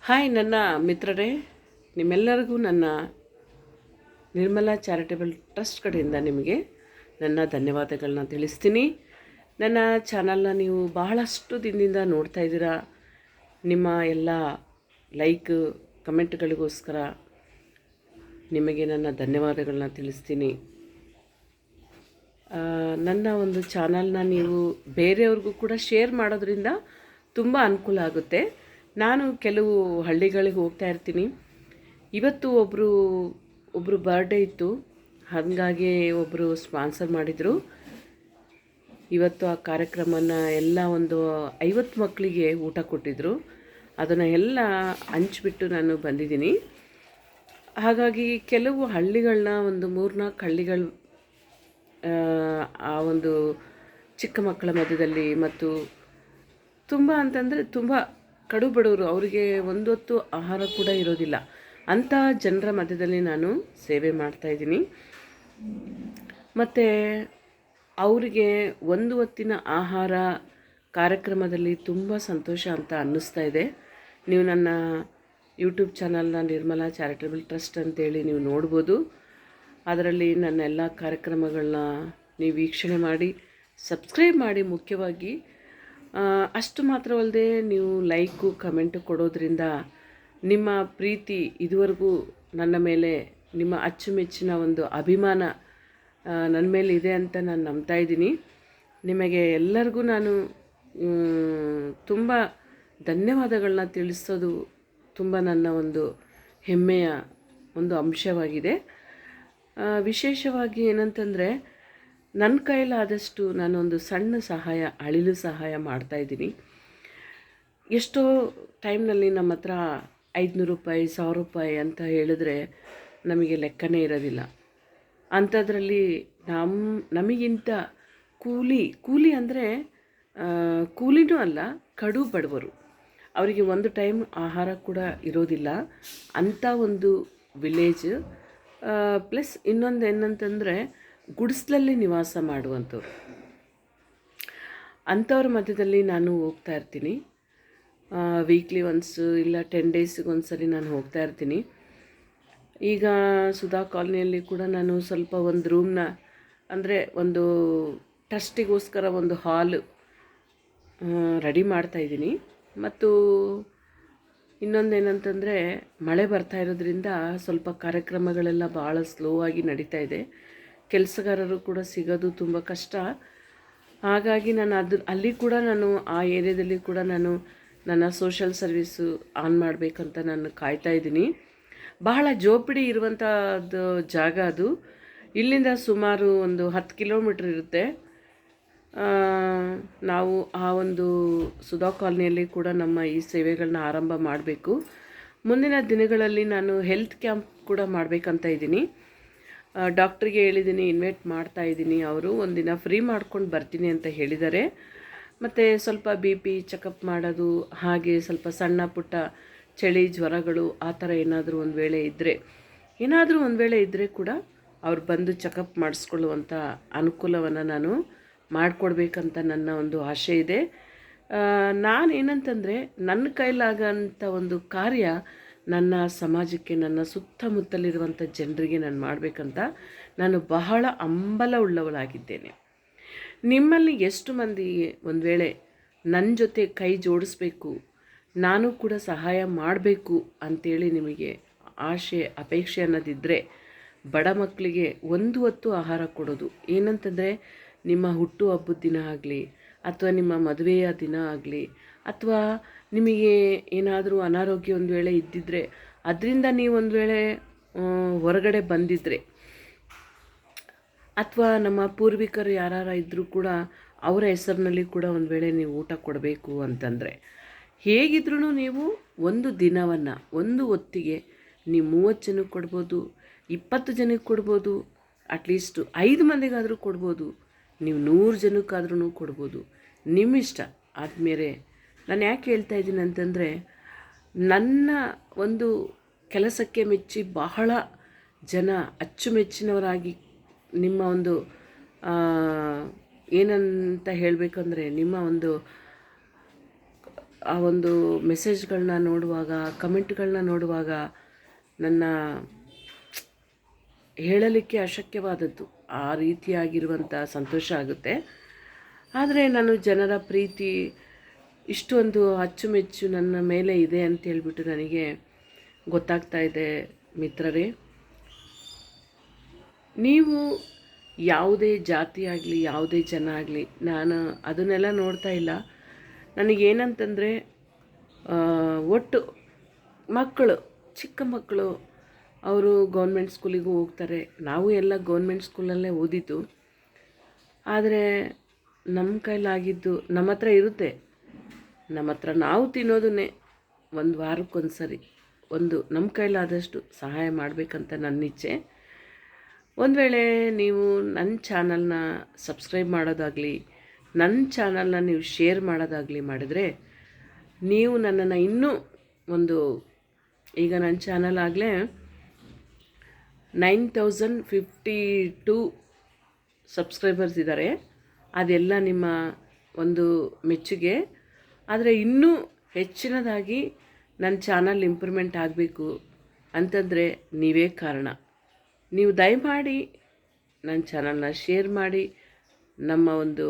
Hi ನನ್ನ ಮಿತ್ರರೇ, ನಿಮ್ಮೆಲ್ಲರಿಗೂ ನನ್ನ ನಿರ್ಮಲಾ ಚಾರಿಟೇಬಲ್ ಟ್ರಸ್ಟ್ ಕಡೆಯಿಂದ ನಿಮಗೆ ನನ್ನ ಧನ್ಯವಾದಗಳನ್ನ ತಿಳಿಸ್ತೀನಿ. ನನ್ನ ಚಾನಲ್ನ ನೀವು ಬಹಳಷ್ಟು ದಿನದಿಂದ ನೋಡ್ತಾ ಇದ್ದೀರಾ. ನಿಮ್ಮ ಎಲ್ಲ ಲೈಕ್ ಕಮೆಂಟ್ಗಳಿಗೋಸ್ಕರ ನಿಮಗೆ ನನ್ನ ಧನ್ಯವಾದಗಳನ್ನ ತಿಳಿಸ್ತೀನಿ. ನನ್ನ ಒಂದು ಚಾನಲ್ನ ನೀವು ಬೇರೆಯವ್ರಿಗೂ ಕೂಡ ಶೇರ್ ಮಾಡೋದ್ರಿಂದ ತುಂಬ ಅನುಕೂಲ ಆಗುತ್ತೆ. ನಾನು ಕೆಲವು ಹಳ್ಳಿಗಳಿಗೆ ಹೋಗ್ತಾ ಇರ್ತೀನಿ. ಇವತ್ತು ಒಬ್ಬರು ಬರ್ಡೇ ಇತ್ತು, ಹಾಗಾಗಿ ಒಬ್ಬರು ಸ್ಪಾನ್ಸರ್ ಮಾಡಿದರು. ಇವತ್ತು ಆ ಕಾರ್ಯಕ್ರಮನ ಎಲ್ಲ ಒಂದು 50 ಮಕ್ಕಳಿಗೆ ಊಟ ಕೊಟ್ಟಿದ್ದರು. ಅದನ್ನು ಎಲ್ಲ ಹಂಚ್ಬಿಟ್ಟು ನಾನು ಬಂದಿದ್ದೀನಿ. ಹಾಗಾಗಿ ಕೆಲವು ಹಳ್ಳಿಗಳನ್ನ ಒಂದು 3-4 ಹಳ್ಳಿಗಳು ಆ ಒಂದು ಚಿಕ್ಕ ಮಕ್ಕಳ ಮಧ್ಯದಲ್ಲಿ ಮತ್ತು ತುಂಬ ಅಂತಂದರೆ ತುಂಬ ಕಡು ಬಡವರು, ಅವರಿಗೆ ಒಂದು ಹೊತ್ತು ಆಹಾರ ಕೂಡ ಇರೋದಿಲ್ಲ, ಅಂಥ ಜನರ ಮಧ್ಯದಲ್ಲಿ ನಾನು ಸೇವೆ ಮಾಡ್ತಾಯಿದ್ದೀನಿ. ಮತ್ತು ಅವರಿಗೆ ಒಂದು ಹೊತ್ತಿನ ಆಹಾರ ಕಾರ್ಯಕ್ರಮದಲ್ಲಿ ತುಂಬ ಸಂತೋಷ ಅಂತ ಅನ್ನಿಸ್ತಾ ಇದೆ. ನೀವು ನನ್ನ ಯೂಟ್ಯೂಬ್ ಚಾನಲ್ನ ನಿರ್ಮಲಾ ಚಾರಿಟೇಬಲ್ ಟ್ರಸ್ಟ್ ಅಂತೇಳಿ ನೀವು ನೋಡ್ಬೋದು. ಅದರಲ್ಲಿ ನನ್ನ ಎಲ್ಲ ಕಾರ್ಯಕ್ರಮಗಳನ್ನ ನೀವು ವೀಕ್ಷಣೆ ಮಾಡಿ ಸಬ್ಸ್ಕ್ರೈಬ್ ಮಾಡಿ. ಮುಖ್ಯವಾಗಿ ಅಷ್ಟು ಮಾತ್ರವಲ್ಲದೆ ನೀವು ಲೈಕು ಕಮೆಂಟು ಕೊಡೋದ್ರಿಂದ ನಿಮ್ಮ ಪ್ರೀತಿ, ಇದುವರೆಗೂ ನನ್ನ ಮೇಲೆ ನಿಮ್ಮ ಅಚ್ಚುಮೆಚ್ಚಿನ ಒಂದು ಅಭಿಮಾನ ನನ್ನ ಮೇಲೆ ಇದೆ ಅಂತ ನಾನು ನಂಬ್ತಾ ಇದ್ದೀನಿ. ನಿಮಗೆ ಎಲ್ಲರಿಗೂ ನಾನು ತುಂಬ ಧನ್ಯವಾದಗಳನ್ನ ತಿಳಿಸೋದು ತುಂಬ ನನ್ನ ಒಂದು ಹೆಮ್ಮೆಯ ಒಂದು ಅಂಶವಾಗಿದೆ. ವಿಶೇಷವಾಗಿ ಏನಂತಂದರೆ, ನನ್ನ ಕೈಲಾದಷ್ಟು ನಾನೊಂದು ಸಣ್ಣ ಸಹಾಯ, ಅಳಿಲು ಸಹಾಯ ಮಾಡ್ತಾಯಿದ್ದೀನಿ. ಎಷ್ಟೋ ಟೈಮ್ನಲ್ಲಿ ನಮ್ಮ ಹತ್ರ 500 ರೂಪಾಯಿ, 1000 ರೂಪಾಯಿ ಅಂತ ಹೇಳಿದ್ರೆ ನಮಗೆ ಲೆಕ್ಕನೇ ಇರೋದಿಲ್ಲ. ಅಂಥದ್ರಲ್ಲಿ ನಮಗಿಂತ ಕೂಲಿ ಅಂದರೆ ಕೂಲಿನೂ ಅಲ್ಲ, ಕಡು ಬಡವರು, ಅವರಿಗೆ ಒಂದು ಟೈಮ್ ಆಹಾರ ಕೂಡ ಇರೋದಿಲ್ಲ. ಅಂಥ ಒಂದು ವಿಲೇಜ್ ಪ್ಲಸ್ ಇನ್ನೊಂದು ಏನಂತಂದರೆ ಗುಡಿಸ್ಲಲ್ಲಿ ನಿವಾಸ ಮಾಡುವಂಥವ್ರು. ಅಂಥವ್ರ ಮಧ್ಯದಲ್ಲಿ ನಾನು ಹೋಗ್ತಾ ಇರ್ತೀನಿ. ವೀಕ್ಲಿ ಒನ್ಸು ಇಲ್ಲ 10 ಡೇಸಿಗೆ ಒಂದ್ಸರಿ ನಾನು ಹೋಗ್ತಾ ಇರ್ತೀನಿ. ಈಗ ಸುಧಾ ಕಾಲನಿಯಲ್ಲಿ ಕೂಡ ನಾನು ಸ್ವಲ್ಪ ಒಂದು ರೂಮ್ನ, ಅಂದರೆ ಒಂದು ಟ್ರಸ್ಟಿಗೋಸ್ಕರ ಒಂದು ಹಾಲ್ ರೆಡಿ ಮಾಡ್ತಾಯಿದ್ದೀನಿ. ಮತ್ತು ಇನ್ನೊಂದೇನಂತಂದರೆ, ಮಳೆ ಬರ್ತಾ ಇರೋದ್ರಿಂದ ಸ್ವಲ್ಪ ಕಾರ್ಯಕ್ರಮಗಳೆಲ್ಲ ಭಾಳ ಸ್ಲೋ ಆಗಿ ನಡೀತಾ ಇದೆ. ಕೆಲಸಗಾರರು ಕೂಡ ಸಿಗೋದು ತುಂಬ ಕಷ್ಟ. ಹಾಗಾಗಿ ನಾನು ಅಲ್ಲಿ ಕೂಡ ನಾನು ಆ ಏರಿಯಾದಲ್ಲಿ ಕೂಡ ನಾನು ನನ್ನ ಸೋಷಲ್ ಸರ್ವೀಸು ಆನ್ ಮಾಡಬೇಕಂತ ನಾನು ಕಾಯ್ತಾ ಇದ್ದೀನಿ. ಬಹಳ ಜೋಪಿಡಿ ಇರುವಂಥದ್ದು ಜಾಗ ಅದು. ಇಲ್ಲಿಂದ ಸುಮಾರು ಒಂದು 10 ಕಿಲೋಮೀಟ್ರ್ ಇರುತ್ತೆ. ನಾವು ಆ ಒಂದು ಸುಧಾ ಕಾಲನಿಯಲ್ಲಿ ಕೂಡ ನಮ್ಮ ಈ ಸೇವೆಗಳನ್ನ ಆರಂಭ ಮಾಡಬೇಕು. ಮುಂದಿನ ದಿನಗಳಲ್ಲಿ ನಾನು ಹೆಲ್ತ್ ಕ್ಯಾಂಪ್ ಕೂಡ ಮಾಡಬೇಕಂತ ಇದ್ದೀನಿ. ಡಾಕ್ಟ್ರಿಗೆ ಹೇಳಿದ್ದೀನಿ, ಇನ್ವೈಟ್ ಮಾಡ್ತಾ ಇದ್ದೀನಿ. ಅವರು ಒಂದಿನ ಫ್ರೀ ಮಾಡ್ಕೊಂಡು ಬರ್ತೀನಿ ಅಂತ ಹೇಳಿದ್ದಾರೆ. ಮತ್ತು ಸ್ವಲ್ಪ BP ಚೆಕಪ್ ಮಾಡೋದು, ಹಾಗೆ ಸ್ವಲ್ಪ ಸಣ್ಣ ಪುಟ್ಟ ಚಳಿ ಜ್ವರಗಳು ಆ ಥರ ಏನಾದರೂ ಒಂದು ವೇಳೆ ಇದ್ದರೆ ಕೂಡ ಅವ್ರು ಬಂದು ಚೆಕಪ್ ಮಾಡಿಸ್ಕೊಳ್ಳುವಂಥ ಅನುಕೂಲವನ್ನು ನಾನು ಮಾಡಿಕೊಡ್ಬೇಕಂತ ನನ್ನ ಒಂದು ಆಸೆ ಇದೆ. ನಾನೇನಂತಂದರೆ, ನನ್ನ ಕೈಲಾಗಂಥ ಒಂದು ಕಾರ್ಯ ನನ್ನ ಸಮಾಜಕ್ಕೆ, ನನ್ನ ಸುತ್ತಮುತ್ತಲಿರುವಂಥ ಜನರಿಗೆ ನಾನು ಮಾಡಬೇಕಂತ ನಾನು ಬಹಳ ಹಂಬಲ ಉಳ್ಳವಳಾಗಿದ್ದೇನೆ. ನಿಮ್ಮಲ್ಲಿ ಎಷ್ಟು ಮಂದಿ ಒಂದು ವೇಳೆ ನನ್ನ ಜೊತೆ ಕೈ ಜೋಡಿಸ್ಬೇಕು, ನಾನು ಕೂಡ ಸಹಾಯ ಮಾಡಬೇಕು ಅಂಥೇಳಿ ನಿಮಗೆ ಆಸೆ, ಅಪೇಕ್ಷೆ ಅನ್ನೋದಿದ್ದರೆ, ಬಡ ಮಕ್ಕಳಿಗೆ ಒಂದು ಹೊತ್ತು ಆಹಾರ ಕೊಡೋದು, ಏನಂತಂದರೆ ನಿಮ್ಮ ಹುಟ್ಟು ಹಬ್ಬದ ದಿನ ಆಗಲಿ, ಅಥವಾ ನಿಮ್ಮ ಮದುವೆಯ ದಿನ ಆಗಲಿ, ಅಥವಾ ನಿಮಗೆ ಏನಾದರೂ ಅನಾರೋಗ್ಯ ಒಂದು ವೇಳೆ ಇದ್ದಿದ್ದರೆ, ಅದರಿಂದ ನೀವು ಒಂದು ವೇಳೆ ಹೊರಗಡೆ ಬಂದಿದ್ದರೆ, ಅಥವಾ ನಮ್ಮ ಪೂರ್ವಿಕರು ಯಾರು ಇದ್ದರೂ ಕೂಡ ಅವರ ಹೆಸರಿನಲ್ಲಿ ಕೂಡ ಒಂದು ವೇಳೆ ನೀವು ಊಟ ಕೊಡಬೇಕು ಅಂತಂದರೆ, ಹೇಗಿದ್ರೂ ನೀವು ಒಂದು ದಿನವನ್ನು, ಒಂದು ಹೊತ್ತಿಗೆ ನೀವು 30 ಜನಕ್ಕೆ ಕೊಡ್ಬೋದು, 20 ಜನಕ್ಕೆ ಕೊಡ್ಬೋದು, ಅಟ್ಲೀಸ್ಟ್ 5 ಮಂದಿಗಾದರೂ ಕೊಡ್ಬೋದು, ನೀವು 100 ಜನಕ್ಕಾದ್ರೂ ಕೊಡ್ಬೋದು, ನಿಮ್ಮಿಷ್ಟ. ಆದಮೇಲೆ ನಾನು ಯಾಕೆ ಹೇಳ್ತಾ ಇದ್ದೀನಿ ಅಂತಂದರೆ, ನನ್ನ ಒಂದು ಕೆಲಸಕ್ಕೆ ಮೆಚ್ಚಿ ಬಹಳ ಜನ ಅಚ್ಚುಮೆಚ್ಚಿನವರಾಗಿ ನಿಮ್ಮ ಒಂದು ಏನಂತ ಹೇಳಬೇಕಂದ್ರೆ, ನಿಮ್ಮ ಒಂದು ಆ ಒಂದು ಮೆಸೇಜ್ಗಳನ್ನ ನೋಡುವಾಗ, ಕಮೆಂಟ್ಗಳನ್ನ ನೋಡುವಾಗ ನನ್ನ ಹೇಳಲಿಕ್ಕೆ ಅಶಕ್ಯವಾದದ್ದು, ಆ ರೀತಿಯಾಗಿರುವಂಥ ಸಂತೋಷ ಆಗುತ್ತೆ. ಆದರೆ ನಾನು ಜನರ ಪ್ರೀತಿ ಇಷ್ಟೊಂದು ಅಚ್ಚುಮೆಚ್ಚು ನನ್ನ ಮೇಲೆ ಇದೆ ಅಂತ ಹೇಳ್ಬಿಟ್ಟು ನನಗೆ ಗೊತ್ತಾಗ್ತಾ ಇದೆ ಮಿತ್ರರೇ. ನೀವು ಯಾವುದೇ ಜಾತಿ ಆಗಲಿ, ಯಾವುದೇ ಜನ ಆಗಲಿ, ನಾನು ಅದನ್ನೆಲ್ಲ ನೋಡ್ತಾ ಇಲ್ಲ. ನನಗೇನಂತಂದರೆ ಒಟ್ಟು ಮಕ್ಕಳು, ಚಿಕ್ಕ ಮಕ್ಕಳು, ಅವರು ಗೌರ್ಮೆಂಟ್ ಸ್ಕೂಲಿಗೂ ಹೋಗ್ತಾರೆ. ನಾವು ಎಲ್ಲ ಗೌರ್ಮೆಂಟ್ ಸ್ಕೂಲಲ್ಲೇ ಓದಿದ್ದು. ಆದರೆ ನಮ್ಮ ಕೈಲಾಗಿದ್ದು ನಮ್ಮ ಹತ್ರ ಇರುತ್ತೆ. ನಮ್ಮ ಹತ್ರ ನಾವು ತಿನ್ನೋದನ್ನೇ ಒಂದು ವಾರಕ್ಕೊಂದು ಸರಿ ನಮ್ಮ ಕೈಲಾದಷ್ಟು ಸಹಾಯ ಮಾಡಬೇಕಂತ ನನ್ನ ಇಚ್ಛೆ. ಒಂದು ವೇಳೆ ನೀವು ನನ್ನ ಚಾನಲ್ನ ಸಬ್ಸ್ಕ್ರೈಬ್ ಮಾಡೋದಾಗಲಿ, ನನ್ನ ಚಾನಲ್ನ ನೀವು ಶೇರ್ ಮಾಡೋದಾಗಲಿ ಮಾಡಿದರೆ, ನೀವು ನನ್ನನ್ನು ಇನ್ನೂ ಈಗ ನನ್ನ ಚಾನಲ್ ಆಗಲೇ 9052 ಸಬ್ಸ್ಕ್ರೈಬರ್ಸ್ ಇದ್ದಾರೆ. ಅದೆಲ್ಲ ನಿಮ್ಮ ಒಂದು ಮೆಚ್ಚುಗೆ. ಆದರೆ ಇನ್ನೂ ಹೆಚ್ಚಿನದಾಗಿ ನನ್ನ ಚಾನಲ್ ಇಂಪ್ರೂವ್ಮೆಂಟ್ ಆಗಬೇಕು ಅಂತಂದರೆ ನೀವೇ ಕಾರಣ. ನೀವು ದಯಮಾಡಿ ನನ್ನ ಚಾನಲ್ನ ಶೇರ್ ಮಾಡಿ, ನಮ್ಮ ಒಂದು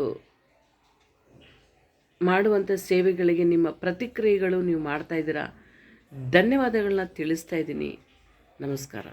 ಮಾಡುವಂಥ ಸೇವೆಗಳಿಗೆ ನಿಮ್ಮ ಪ್ರತಿಕ್ರಿಯೆಗಳು ನೀವು ಮಾಡ್ತಾಯಿದ್ದೀರಾ. ಧನ್ಯವಾದಗಳನ್ನ ತಿಳಿಸ್ತಾ ಇದ್ದೀನಿ. ನಮಸ್ಕಾರ.